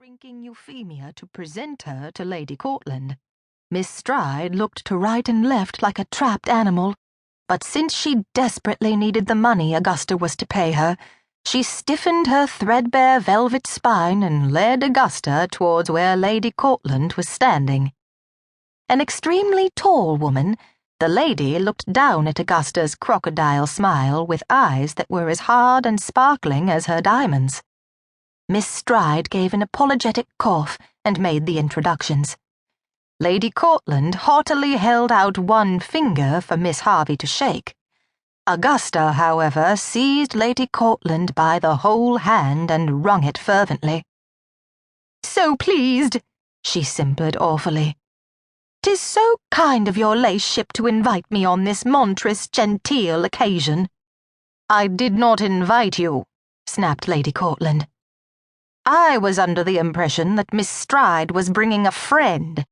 shrinking Euphemia to present her to Lady Courtland. Miss Stride looked to right and left like a trapped animal, but since she desperately needed the money Augusta was to pay her, she stiffened her threadbare velvet spine and led Augusta towards where Lady Courtland was standing. An extremely tall woman, the lady looked down at Augusta's crocodile smile with eyes that were as hard and sparkling as her diamonds. Miss Stride gave an apologetic cough and made the introductions. Lady Courtland haughtily held out one finger for Miss Harvey to shake. Augusta, however, seized Lady Courtland by the whole hand and wrung it fervently. "So pleased," she simpered awfully. "'Tis so kind of your ladyship to invite me on this monstrous genteel occasion." "I did not invite you," snapped Lady Courtland. "I was under the impression that Miss Stride was bringing a friend."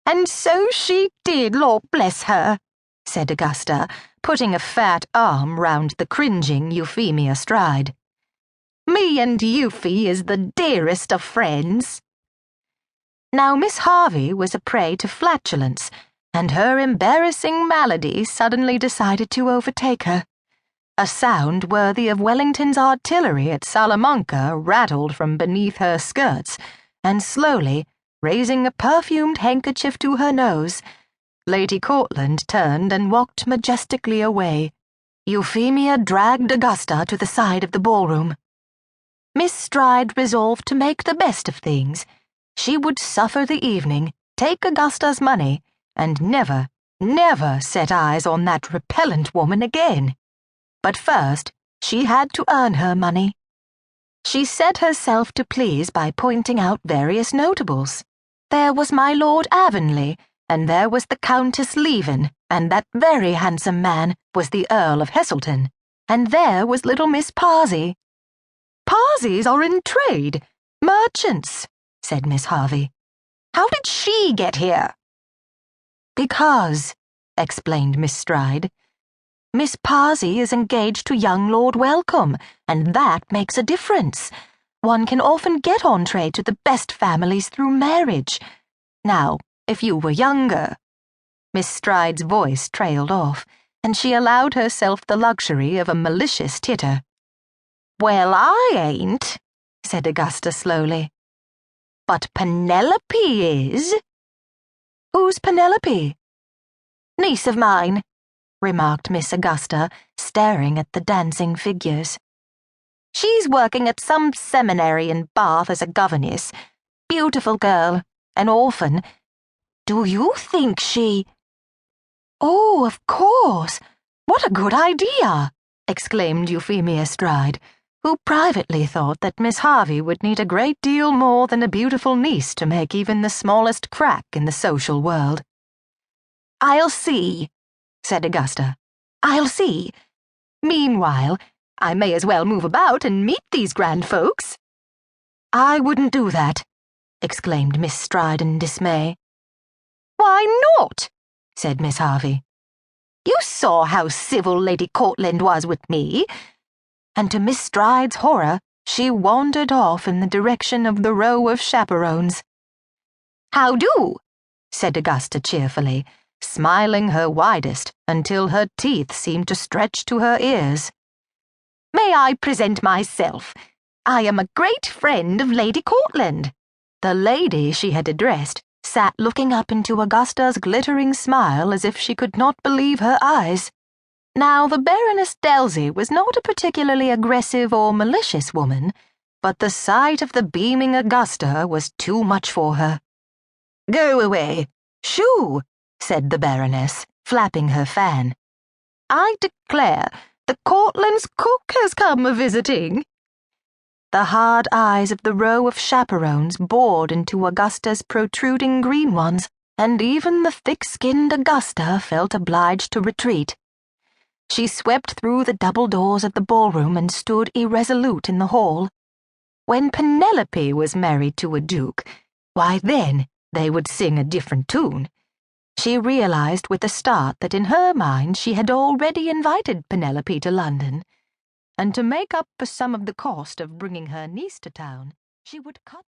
"And so she did, Lord bless her," said Augusta, putting a fat arm round the cringing Euphemia Stride. "Me and Euphy is the dearest of friends." Now Miss Harvey was a prey to flatulence, and her embarrassing malady suddenly decided to overtake her. A sound worthy of Wellington's artillery at Salamanca rattled from beneath her skirts, and slowly, raising a perfumed handkerchief to her nose, Lady Courtland turned and walked majestically away. Euphemia dragged Augusta to the side of the ballroom. Miss Stride resolved to make the best of things. She would suffer the evening, take Augusta's money, and never, never set eyes on that repellent woman again. But first, she had to earn her money. She set herself to please by pointing out various notables. There was my Lord Avonlea, and there was the Countess Leven, and that very handsome man was the Earl of Hestleton, and there was little Miss Parsy. "Parsies are in trade, merchants," said Miss Harvey. "How did she get here?" "Because," explained Miss Stride, "Miss Parsy is engaged to young Lord Welcome, and that makes a difference. One can often get entree to the best families through marriage. Now, if you were younger—" Miss Stride's voice trailed off, and she allowed herself the luxury of a malicious titter. "Well, I ain't," said Augusta slowly. "But Penelope is." "Who's Penelope?" "Niece of mine," remarked Miss Augusta, staring at the dancing figures. "She's working at some seminary in Bath as a governess. Beautiful girl, an orphan. Do you think she—" "Oh, of course! What a good idea!" exclaimed Euphemia Stride, who privately thought that Miss Harvey would need a great deal more than a beautiful niece to make even the smallest crack in the social world. "I'll see," said Augusta. "I'll see. Meanwhile, I may as well move about and meet these grand folks." "I wouldn't do that," exclaimed Miss Stride in dismay. "Why not?" said Miss Harvey. "You saw how civil Lady Courtland was with me." And to Miss Stride's horror, she wandered off in the direction of the row of chaperons. "How do?" said Augusta cheerfully, smiling her widest until her teeth seemed to stretch to her ears. "May I present myself? I am a great friend of Lady Courtland." The lady she had addressed sat looking up into Augusta's glittering smile as if she could not believe her eyes. Now, the Baroness Dalsey was not a particularly aggressive or malicious woman, but the sight of the beaming Augusta was too much for her. "Go away. Shoo!" said the Baroness, flapping her fan. "I declare, the Courtland's cook has come a-visiting." The hard eyes of the row of chaperons bored into Augusta's protruding green ones, and even the thick-skinned Augusta felt obliged to retreat. She swept through the double doors of the ballroom and stood irresolute in the hall. When Penelope was married to a duke, why then they would sing a different tune. She realized with a start that in her mind she had already invited Penelope to London, and to make up for some of the cost of bringing her niece to town, she would cut